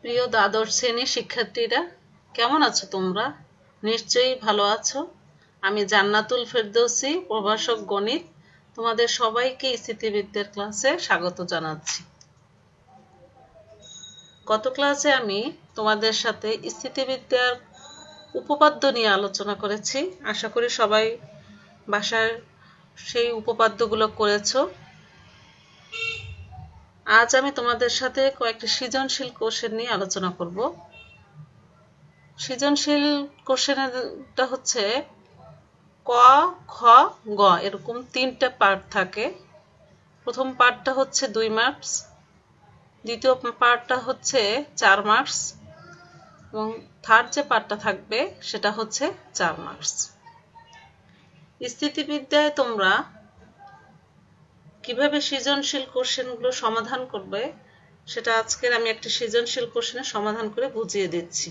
প্রিয় দ্বাদশ শ্রেণীর শিক্ষার্থীরা, কেমন আছো তোমরা? নিশ্চয়ই ভালো আছো। আমি জান্নাতুল ফেরদৌসী, প্রভাষক গণিত, তোমাদের সবাইকে স্থিতিবিদ্যার ক্লাসে স্বাগত জানাচ্ছি। গত ক্লাসে আমি তোমাদের সাথে স্থিতিবিদ্যার উপপাদ্য নিয়ে আলোচনা করেছি। আশা করি সবাই বাসায় সেই উপপাদ্যগুলো করেছো। আজ আমি তোমাদের সাথে কয়েকটি সৃজনশীল কোশ্চেন নিয়ে আলোচনা করব। সৃজনশীল কোশ্চেনটা হচ্ছে ক, খ, গ, এরকম তিনটা পার্ট থাকে। প্রথম পার্টটা হচ্ছে 2 মার্কস, দ্বিতীয় পার্টটা হচ্ছে 4 মার্কস এবং থার্ড যে পার্টটা থাকবে সেটা হচ্ছে 4 মার্কস। স্থিতিবিদ্যায় তোমরা কিভাবে সৃজনশীল কোশ্চেনগুলো সমাধান করবে সেটা আজকের আমি একটা সৃজনশীল কোশ্চেনের সমাধান করে বুঝিয়ে দিচ্ছি।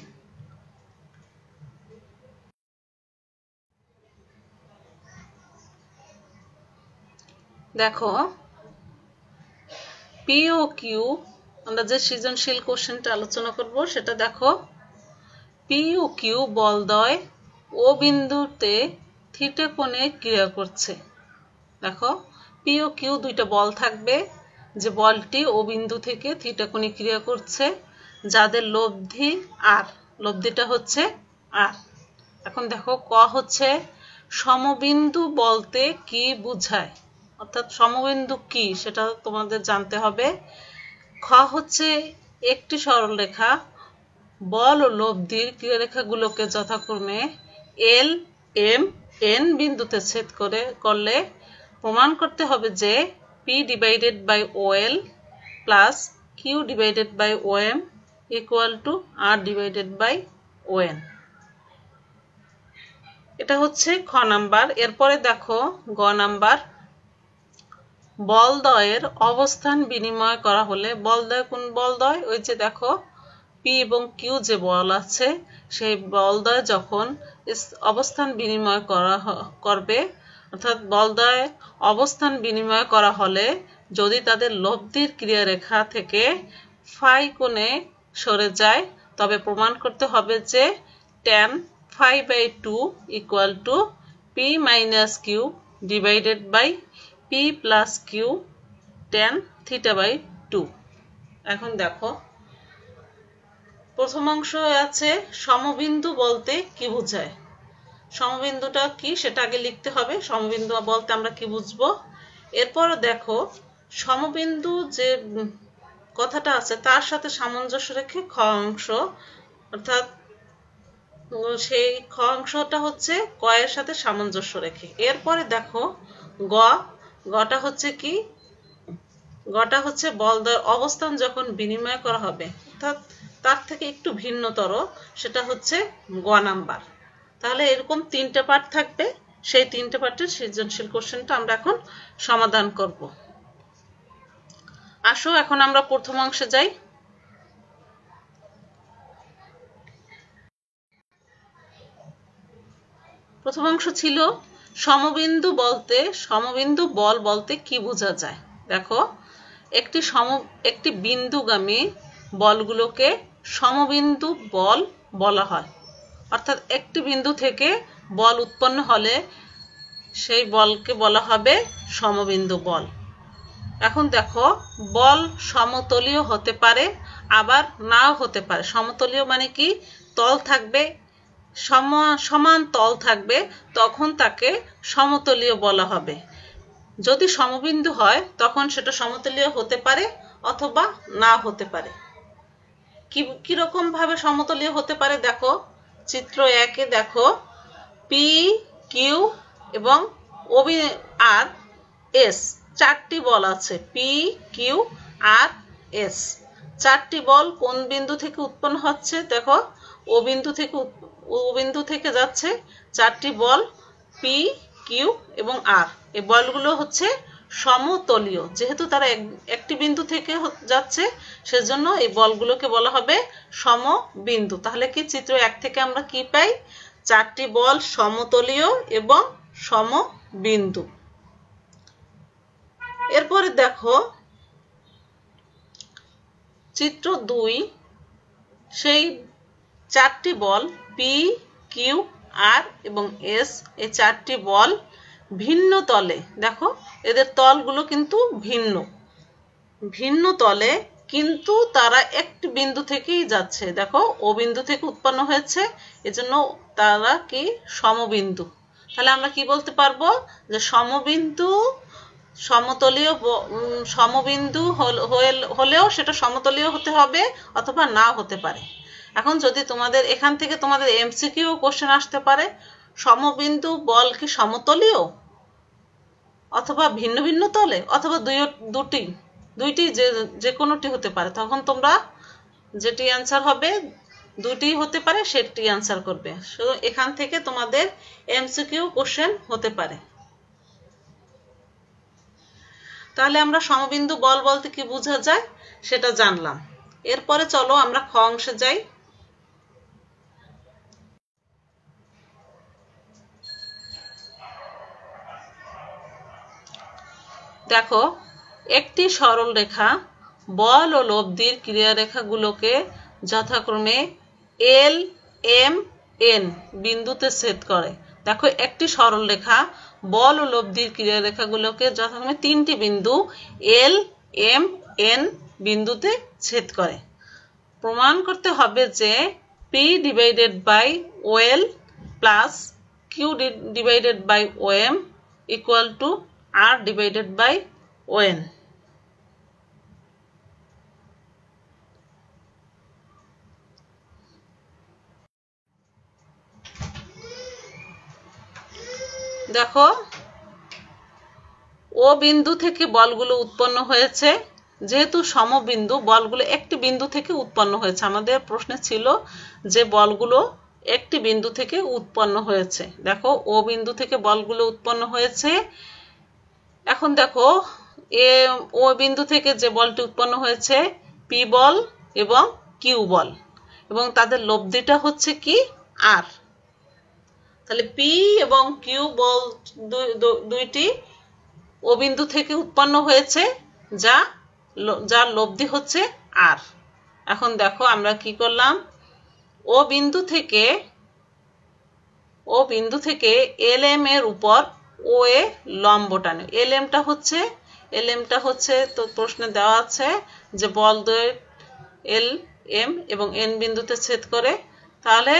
দেখো, পি ও কিউ, আমরা যে সৃজনশীল কোশ্চেনটা আলোচনা করব সেটা দেখো, পি ও কিউ বলদ্বয় ও বিন্দুতে থিটা কোণে ক্রিয়া করছে। দেখো, পি ও কিউ দুইটা বল থাকবে, যে বলটি ও বিন্দু থেকে থিটা কোণে ক্রিয়া করছে, যাদের লব্ধি আর, লব্ধিটা হচ্ছে আর। এখন দেখো, ক হচ্ছে সমবিন্দু বলতে কি বোঝায়, অর্থাৎ সমবিন্দু কি সেটা তোমাদের জানতে হবে। খ হচ্ছে একটি সরলরেখা বল ও লব্ধির ক্রিয়ারেখাগুলোকে যথাক্রমে এল, এম, এন বিন্দুতে ছেদ করলে প্রমাণ করতে হবে যে P divided by O L plus Q divided by O M equal to R divided by O N. এটা হচ্ছে খ নাম্বার। এরপরে দেখো গ নাম্বার, বলদ্বয়ের অবস্থান বিনিময় করা হলে, বলদ্বয় কোন বলদ্বয়? ওই যে দেখো, পি এবং কিউ যে বল আছে, সেই বলদ্বয় যখন অবস্থান বিনিময় করবে, অর্থাৎ বলদ্বয় অবস্থান বিনিময় করা হলে যদি তাদের লব্ধির ক্রিয়ারেখা থেকে ফাই কোণে সরে যায়, তবে প্রমাণ করতে হবে যে tan phi by 2 equal to p minus q divided by p plus q tan theta by 2। এখন দেখো, প্রথম অংশ আছে সমবিন্দু বলতে কি বোঝায়। সমবিন্দুটা কি সেটা আগে লিখতে হবে, সমবিন্দু বলতে আমরা কি বুঝবো। এরপর দেখো, সমবিন্দু যে কথাটা আছে তার সাথে সামঞ্জস্য রেখে খ অংশ, অর্থাৎ সেই খ অংশটা হচ্ছে ক এর সাথে সামঞ্জস্য রেখে। এরপরে দেখো গ, গটা হচ্ছে কি? গটা হচ্ছে বলদ্বয়ের অবস্থান যখন বিনিময় করা হবে, অর্থাৎ তার থেকে একটু ভিন্নতর, সেটা হচ্ছে গ নাম্বার। তাহলে এরকম তিনটে পার্ট থাকবে, সেই তিনটে পার্টের সৃজনশীল কোশ্চেনটা আমরা এখন সমাধান করব। আসো এখন আমরা প্রথম অংশে যাই। প্রথম অংশ ছিল সমবিন্দু বল বলতে কি বোঝা যায়। দেখো, একটি বিন্দুগামী বলগুলোকে সমবিন্দু বল বলা হয়, অর্থাৎ একটি বিন্দু থেকে বল উৎপন্ন হলে সেই বলকে বলা হবে সমবিন্দু বল। এখন দেখো, বল সমতলীয় হতে পারে আবার নাও হতে পারে। সমতলীয় মানে কি? তল থাকবে, সমান তল থাকবে, তখন তাকে সমতলীয় বলা হবে। যদি সমবিন্দু হয় তখন সেটা সমতলীয় হতে পারে অথবা না হতে পারে। কিরকম ভাবে সমতলীয় হতে পারে দেখো, চিত্র 1-এ দেখো, পি, কিউ এবং আর এস চারটি বল আছে। পি, কিউ, আর এস চারটি বল কোন বিন্দু থেকে উৎপন্ন হচ্ছে? দেখো, ও বিন্দু থেকে যাচ্ছে চারটি বল, পি, কিউ এবং আর। এই বলগুলো হচ্ছে সমতলীয়, যেহেতু তারা একটি বিন্দু থেকে যাচ্ছে, সেজন্য এই বলগুলোকে বলা হবে সমবিন্দু। তাহলে কি চিত্র 1 থেকে আমরা কি পাই? চারটি বল সমতলীয় এবং সমবিন্দু। এরপরে দেখো চিত্র 2, সেই চারটি বল পি, কিউ, আর এবং এস, এই চারটি বল ভিন্ন তলে, দেখো এদের তলগুলো কিন্তু ভিন্ন ভিন্ন তলে, কিন্তু তারা একটি বিন্দু থেকেই যাচ্ছে। দেখো ও বিন্দু থেকে উৎপন্ন হয়েছে, এজন্য তারা কি সমবিন্দু। তাহলে আমরা কি বলতে পারবো যে সমবিন্দু সমতলীয় সমবিন্দু হলেও সেটা সমতলীয় হতে হবে অথবা না হতে পারে। এখন যদি তোমাদের এখান থেকে তোমাদের এমসিকিউ কোশ্চেন আসতে পারে, সমবিন্দু বল কি সমতলীয় অথবা ভিন্ন ভিন্ন তলে অথবা দুইটি যে কোনোটি হতে পারে, তখন তোমরা যেটি অ্যান্সার হবে দুটি হতে পারে সেটি অ্যান্সার করবে। শুধু এখান থেকে তোমাদের এমসিকিউ কোশ্চেন হতে পারে। তাহলে আমরা সমবিন্দু বল বলতে কি বোঝা যায় সেটা জানলাম। এরপরে চলো আমরা খ অংশে যাই। দেখো একটি সরল রেখা বল ও লব্ধির ক্রিয়ারেখাগুলোকে যথাক্রমে এল, এম, এন বিন্দুতে ছেদ করে। দেখো একটি সরল রেখা বল ও লব্ধির ক্রিয়ারেখাগুলোকে যথাক্রমে তিনটি বিন্দু এল, এম, এন বিন্দুতে ছেদ করে। প্রমাণ করতে হবে যে P divided by OL plus Q divided by OM equal to R divided by ON. দেখো ও বিন্দু থেকে বলগুলো উৎপন্ন হয়েছে, যেহেতু সমবিন্দু বলগুলো একটি বিন্দু থেকে উৎপন্ন হয়েছে। আমাদের প্রশ্নে ছিল যে বলগুলো একটি বিন্দু থেকে উৎপন্ন হয়েছে। দেখো ও বিন্দু থেকে বলগুলো উৎপন্ন হয়েছে। এখন দেখো ও বিন্দু থেকে যে বলটি উৎপন্ন হয়েছে পি বল এবং কিউ বল, এবং তাদের লব্ধিটা হচ্ছে কি আর। তাহলে পি এবং কিউ বল দুইটি ও বিন্দু থেকে উৎপন্ন হয়েছে, যার লব্ধি হচ্ছে আর। এখন দেখো আমরা কি করলাম, ও বিন্দু থেকে এল এম এর উপর ও এ লম্ব টানে। এল এমটা হচ্ছে তো প্রশ্নে দেওয়া আছে যে বল দ্বয় এল, এম এবং এন বিন্দুতে ছেদ করে। তাহলে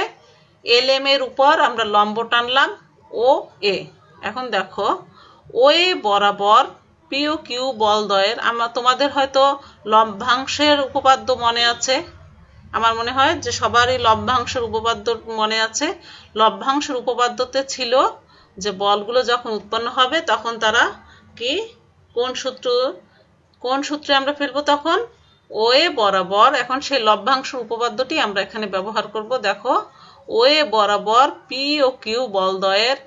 এল এম এর উপর আমরা লম্ব টানলাম ও এ। এখন দেখো ও এ বরাবর পি ও কিউ বল দ্বয়ের, তোমাদের হয়তো লম্বাংশের উপপাদ্য মনে আছে, আমার মনে হয় যে সবারই লব্ধাংশের উপপাদ্য মনে আছে। লব্ধাংশের উপপাদ্যতে ছিল যে বলগুলো যখন উৎপন্ন হবে তখন তারা কি কোন সূত্রে আমরা ফেলবো, তখন ও এ বরাবর। এখন সেই লব্ধাংশের উপপাদ্যটি আমরা এখানে ব্যবহার করব। দেখো ও এ বরাবর পি ও কিউ বলদ্বয়ের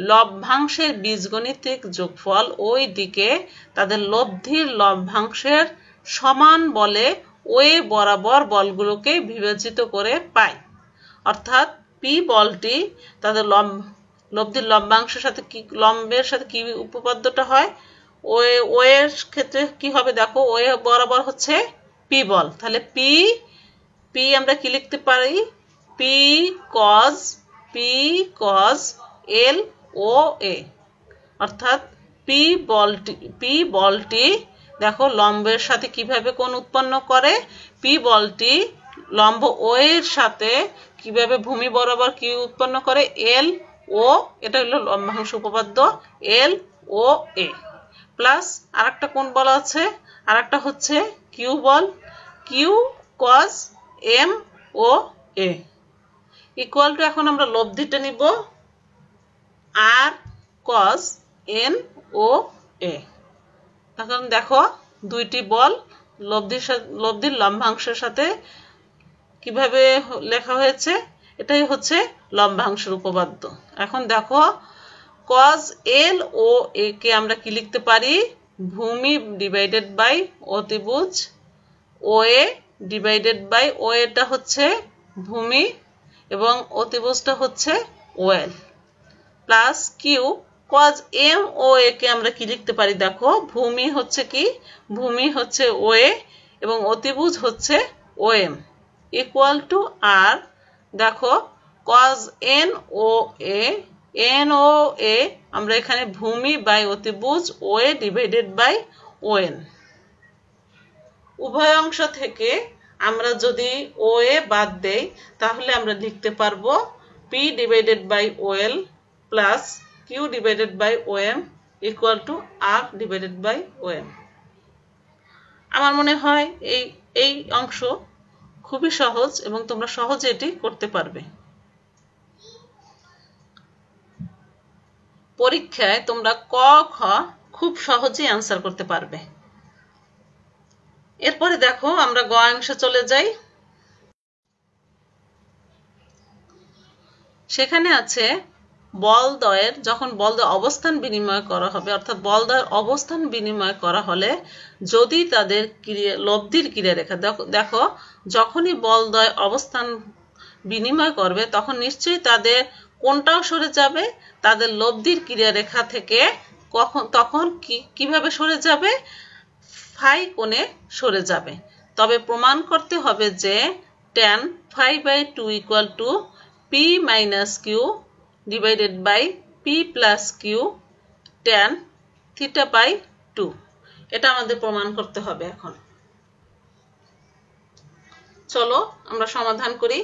লব্ধাংশের বীজগণিতিক যোগফল ওই দিকে তাদের লব্ধির লব্ধাংশের সমান বলে ও এ বরাবর বলগুলোকে বিভাজিত করে পাই। অর্থাৎ পি বলটি তাদের লব্ধির লম্বাংশের সাথে লম্বের সাথে কি উপপাদ্যটা হয়, ও এর ক্ষেত্রে কি হবে দেখো ও এ বরাবর হচ্ছে পি বল। তাহলে পি আমরা কি লিখতে পারি, পি কজ এল ও এ। অর্থাৎ পি বলটি দেখো লম্বের সাথে কিভাবে কোণ উৎপন্ন করে, পি বলটি লম্ব ও এর সাথে কিভাবে ভূমি বরাবর কি উৎপন্ন করে, এল ও, এটা হলো লম্বাংশ উপপাদ্য এল ও এ। প্লাস আরেকটা কোণ বলা আছে, আরেকটা হচ্ছে কিউ বল, Q cos M O A equal to, এখন আমরা লব্ধিটা নিব আর কজ এন ও এ। এখন দেখো দুইটি বল লব্ধির লম্বাংশের সাথে কিভাবে লেখা হয়েছে, এটাই হচ্ছে লম্বাংশের উপপাদ্য। এখন দেখো কজ এল ও এ কে আমরা কি লিখতে পারি, ভূমি ডিভাইডেড বাই অতিভুজ ও এ ডিভাইডেড বাই ও এটা হচ্ছে ভূমি এবং অতিভুজটা হচ্ছে OL, plus Q cos M O A কে আমরা কি লিখতে পারি, দেখো ভূমি হচ্ছে কি, ভূমি হচ্ছে ও এ এবং অতিভুজ হচ্ছে ও এম, ইকুয়াল টু আর দেখো cos n O a n O a আমরা এখানে ভূমি বাই অতিভুজ O a divided by O n উভয় অংশ থেকে আমরা যদি ও a বাদ দেই তাহলে আমরা লিখতে পারবো p divided by O l plus q divided by O m equal to r divided by O m আমার মনে হয় এই অংশ খুবই সহজ এবং তোমরা সহজে এটি করতে পারবে পরীক্ষায় তোমরা ক খ খুব সহজেই आंसर করতে পারবে এরপরে দেখো আমরা গ অংশে চলে যাই সেখানে আছে বলদ্বয়ের যখন বলদ্বয় অবস্থান বিনিময় করা হবে অর্থাৎ বলদ্বয়ের অবস্থান বিনিময় করা হলে যদি তাদের লব্ধির ক্রিয়ারেখা দেখো যখনই বলদ্বয় অবস্থান বিনিময় করবে তখন নিশ্চয়ই তাদের কোনটাও সরে যাবে তাদের লব্ধির ক্রিয়ারেখা থেকে তখন কিভাবে সরে যাবে ফাই কোণে সরে যাবে তবে প্রমাণ করতে হবে যে tan phi by 2 equal to p minus q divided by p plus q tan theta by 2 এটা আমাদের প্রমাণ করতে হবে এখন চলো আমরা সমাধান করি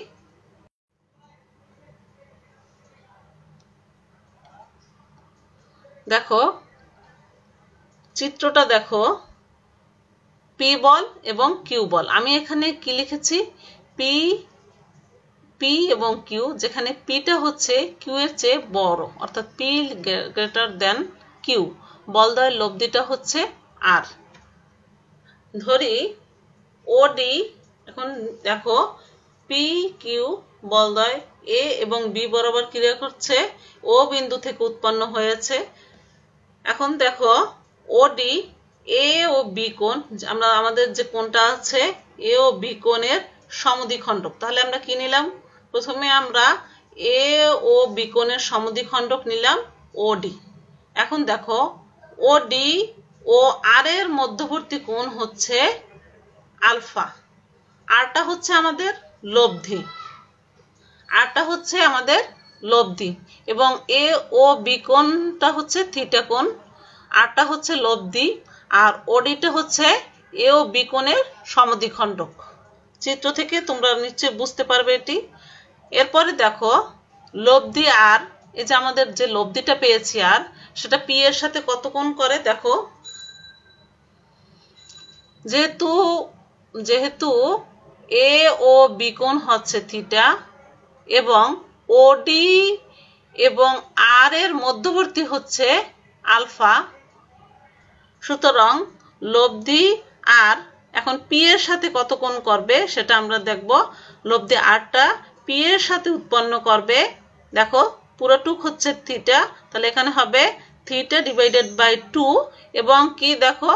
দেখো চিত্রটা দেখো p বল এবং q বল আমি এখানে কি লিখেছি p এবং q যেখানে p টা হচ্ছে q এর চেয়ে বড় অর্থাৎ p গ্রেটার দ্যান q বলদ্বয়ের লব্ধিটা হচ্ছে r ধরি OD এখন দেখো p q বলদ্বয় a এবং b বরাবর ক্রিয়া করছে o বিন্দু থেকে উৎপন্ন হয়েছে এখন দেখো OD a ও b কোণ আমরা আমাদের যে কোণটা আছে a ও b কোণের সমদ্বিখণ্ডক তাহলে আমরা কি নিলাম প্রথমে আমরা a ও b কোণের সমদ্বিখণ্ডক নিলাম OD এখন দেখো OD ও r এর মধ্যবর্তী কোণ হচ্ছে আলফা আরটা হচ্ছে আমাদের লব্ধি আরটা হচ্ছে আমাদের লব্ধি এবং a ও b কোণটা হচ্ছে থিটা কোণ আরটা হচ্ছে লব্ধি আর OD টা হচ্ছে a ও b কোণের সমদ্বিখণ্ডক চিত্র থেকে তোমরা নিশ্চয়ই বুঝতে পারবে এটি এরপরে দেখো লব্ধি আর এই যে আমাদের যে লব্ধিটা পেয়েছি আর সেটা p এর সাথে কত কোণ করে দেখো যেহেতু a ও b কোণ হচ্ছে থিটা এবং OD এবং r এর মধ্যবর্তী হচ্ছে আলফা সুতরাং লব্ধি আর এখন p এর সাথে কত কোণ করবে সেটা আমরা দেখব লব্ধি rটা p এর সাথে উৎপন্ন করবে দেখো পুরোটুক হচ্ছে থিটা তাহলে এখানে হবে থিটা ডিভাইডেড বাই 2 এবং কি দেখো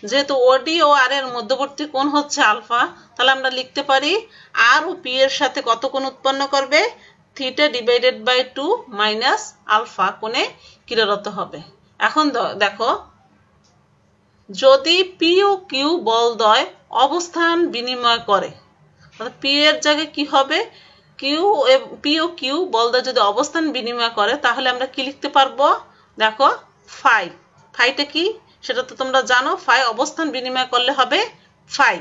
যেহেতু OD ও r এর মধ্যবর্তী কোণ হচ্ছে আলফা তাহলে আমরা লিখতে পারি r ও p এর সাথে কত কোণ উৎপন্ন করবে theta divided by 2 minus alpha কোণে ক্রিয়ারত হবে এখন দেখো যদি p ও q বলদ্বয় অবস্থান বিনিময় করে অর্থাৎ p এর জায়গায় কি হবে p ও q বলদ্বয় যদি অবস্থান বিনিময় করে তাহলে আমরা কি লিখতে পারবো দেখো ফাইটা কি সেটা তো তোমরা জানো ফাই অবস্থান বিনিময় করলে হবে ফাই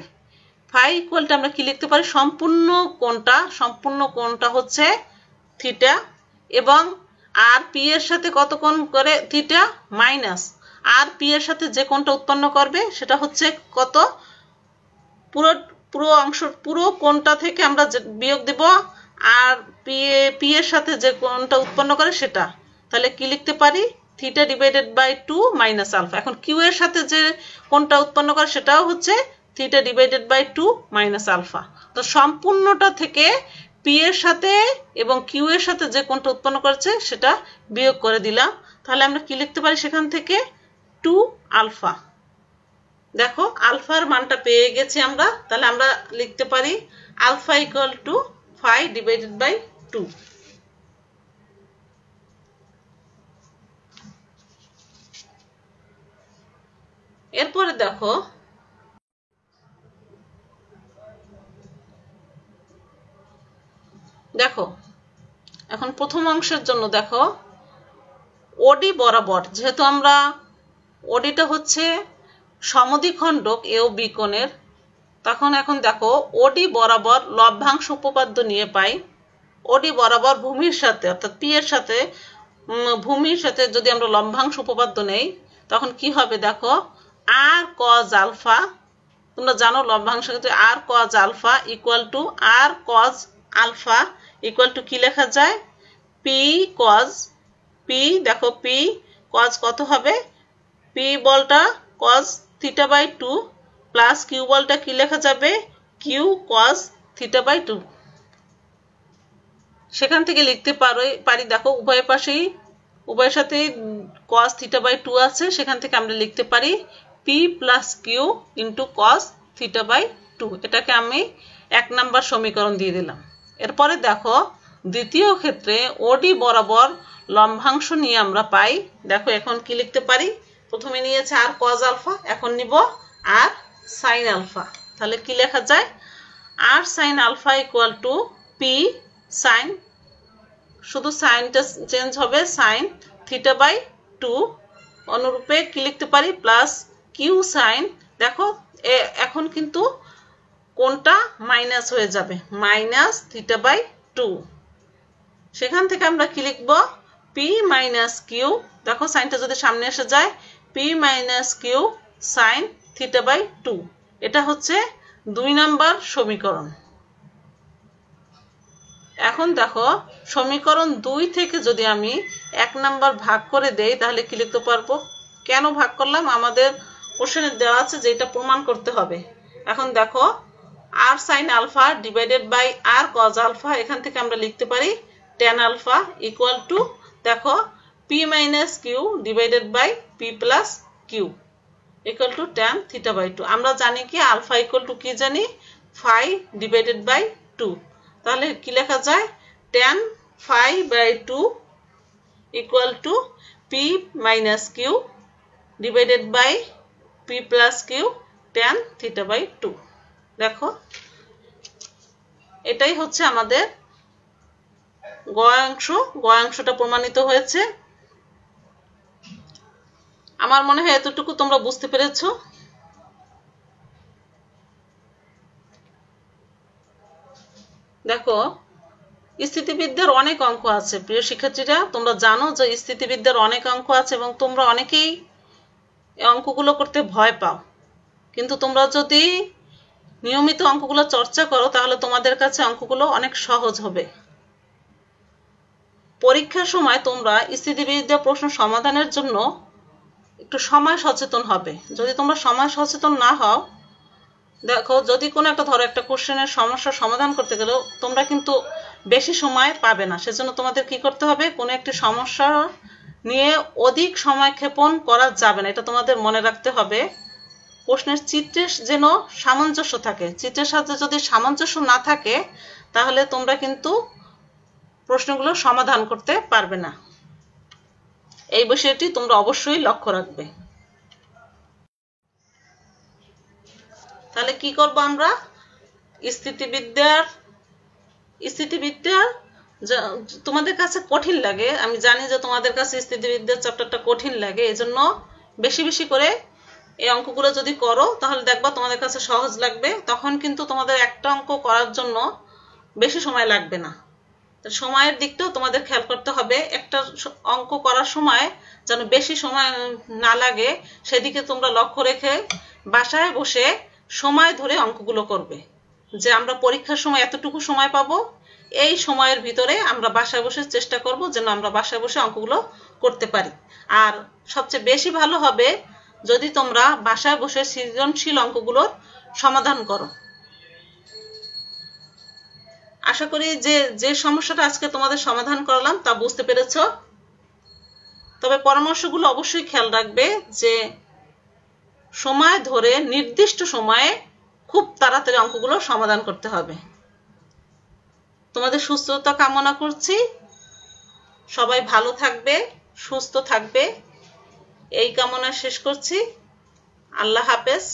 ইকুয়ালটা আমরা কি লিখতে পারি সম্পূর্ণ কোণটা হচ্ছে থিটা এবং আর পি এর সাথে কত কোণ করে থিটা মাইনাস আর পি এর সাথে যে কোণটা উৎপন্ন করবে সেটা হচ্ছে কত পুরো কোণটা থেকে আমরা বিয়োগ দেব আর পি এর সাথে যে কোণটা উৎপন্ন করে সেটা তাহলে কি লিখতে পারি theta divided by 2 minus alpha এখন কিউ এর সাথে যে কোণটা উৎপন্ন করে সেটাও হচ্ছে theta divided by 2 minus alpha তো সম্পূর্ণটা থেকে পি এর সাথে এবং কিউ এর সাথে যে কোণটা উৎপন্ন করেছে সেটা বিয়োগ করে দিলাম তাহলে আমরা কি লিখতে পারি সেখান থেকে 2 আলফা দেখো আলফার মানটা পেয়ে গেছি আমরা তাহলে আমরা লিখতে পারি alpha equal to 5 divided by 2 এরপরে দেখো দেখো এখন প্রথম অংশের জন্য দেখো ওডি বরাবর, যেহেতু আমরা ওডিটা হচ্ছে সমদ্বিখণ্ডক এ ও বি কোণের, তখন এখন দেখো ওডি বরাবর লভ্যাংশ উপপাদ্য নিয়ে পাই। ওডি বরাবর ভূমির সাথে অর্থাৎ পি এর সাথে ভূমির সাথে যদি আমরা লভ্যাংশ উপপাদ্য নেই তখন কি হবে দেখো, আর কজ আলফা, তোমরা জানো লভ্যাংশের ক্ষেত্রে R cos alpha equal to R cos alpha equal to কি লেখা যায়, পি কজ, পি দেখো পি কজ কত হবে, পি বলটা cos theta by 2 plus Q বলটা কি লেখা যাবে, কিউ কজ থিটা বাই 2। সেখান থেকে লিখতে পারি দেখো উভয়ের সাথে কজ থিটা বাই 2 আছে, সেখান থেকে আমরা লিখতে পারি P plus Q into cos theta by 2। এটাকে আমি 1 নম্বর সমীকরণ দিয়ে দিলাম। এরপরে দেখো দ্বিতীয় ক্ষেত্রে ওডি বরাবর লম্বাংশ নিয়ে আমরা পাই, দেখো এখন কি লিখতে পারি, প্রথমে নিয়েছে আর কজ আলফা, এখন নিব আর সাইন আলফা, তাহলে কি লেখা যায়, R sine alpha equal to P sine, শুধু সাইনটা চেঞ্জ হবে, সাইন থিটা বাই 2, অনুরূপে কি লিখতে পারি প্লাস কিউ সাইন, দেখো এখন কিন্তু কোনটা মাইনাস হয়ে যাবে, মাইনাস থিটা বাই 2। সেখান থেকে আমরা কি লিখব, পি মাইনাস কিউ, দেখো সাইনটা যদি সামনে এসে যায়, P minus Q sine theta by 2। এটা হচ্ছে 2 নম্বর সমীকরণ। এখন দেখো সমীকরণ 2 থেকে যদি আমি 1 নাম্বার ভাগ করে দেই তাহলে কি লিখতে পারবো, কেন ভাগ করলাম, আমাদের কোশ্চেনে দেওয়া আছে যে এটা প্রমাণ করতে হবে। এখন দেখো R sine alpha divided by R cos alpha, এখান থেকে আমরা লিখতে পারি tan আলফা ইকুয়াল টু দেখো P minus Q divided by P plus Q equal to tan theta by 2। আমরা জানি কি আলফা ইকুয়াল টু কি জানি, ফাই ডিভাইডেড বাই 2, তাহলে কি লেখা যায়, tan phi by 2 equal to P minus Q divided by P plus Q tan theta by 2। দেখো এটাই হচ্ছে আমাদের গ অংশটা প্রমাণিত হয়েছে। আমার মনে হয় এতটুকু তোমরা বুঝতে পেরেছো। দেখো স্থিতিবিদ্যার অনেক অঙ্ক আছে প্রিয় শিক্ষার্থীরা, তোমরা জানো যে স্থিতিবিদ্যার অনেক অঙ্ক আছে এবং তোমরা অনেকেই এই অঙ্কগুলো করতে ভয় পাও, কিন্তু তোমরা যদি নিয়মিত অঙ্কগুলো চর্চা করো তাহলে তোমাদের কাছে অঙ্কগুলো অনেক সহজ হবে। পরীক্ষার সময় তোমরা স্থিতিবিদ্যা প্রশ্ন সমাধানের জন্য একটু সময় সচেতন হবে। যদি তোমরা সময় সচেতন না হও, দেখো যদি কোনো একটা ধরো একটা কোশ্চেনের সমস্যার সমাধান করতে গেলেও তোমরা কিন্তু বেশি সময় পাবে না, সেজন্য তোমাদের কি করতে হবে, কোনো একটি সমস্যা নিয়ে অধিক সময় ক্ষেপণ করা যাবে না, এটা তোমাদের মনে রাখতে হবে। প্রশ্নের চিত্রে যেন সামঞ্জস্য থাকে, চিত্রের সাথে যদি সামঞ্জস্য না থাকে তাহলে তোমরা কিন্তু প্রশ্নগুলো সমাধান করতে পারবে না। এই বিষয়টি তোমরা অবশ্যই লক্ষ্য রাখবে। তাহলে কি করব আমরা, স্থিতিবিদ্যা তোমাদের কাছে কঠিন লাগে, আমি জানি যে তোমাদের কাছে স্থিতিবিদ্যার চ্যাপ্টারটা কঠিন লাগে, এজন্য বেশি বেশি করে এই অঙ্কগুলো যদি করো তাহলে দেখবা তোমাদের কাছে সহজ লাগবে, তখন কিন্তু তোমাদের একটা অঙ্ক করার জন্য বেশি সময় লাগবে না। সময়ের দিকটাও তোমাদের খেয়াল করতে হবে, একটা অঙ্ক করার সময় যেন বেশি সময় না লাগে সেদিকে তোমরা লক্ষ্য রেখে বাসায় বসে সময় ধরে অঙ্কগুলো করবে, যে আমরা পরীক্ষার সময় এতটুকু সময় পাবো, এই সময়ের ভিতরে আমরা বাসায় বসে চেষ্টা করব যেন আমরা বাসায় বসে অঙ্কগুলো করতে পারি। আর সবচেয়ে বেশি ভালো হবে যদি তোমরা বাসায় বসে সৃজনশীল অঙ্কগুলোর সমাধান করো। আশা করি যে সমস্যাটা আজকে তোমাদের সমাধান করলাম তা বুঝতে পেরেছো। তবে পরামর্শগুলো অবশ্যই খেয়াল রাখবে যে সময় ধরে নির্দিষ্ট সময়ে খুব তাড়াতাড়ি অঙ্কগুলো সমাধান করতে হবে। তোমাদের সুস্থতা কামনা করছি, সবাই ভালো থাকবে, সুস্থ থাকবে, এই কামনা শেষ করছি। আল্লাহ হাফেজ।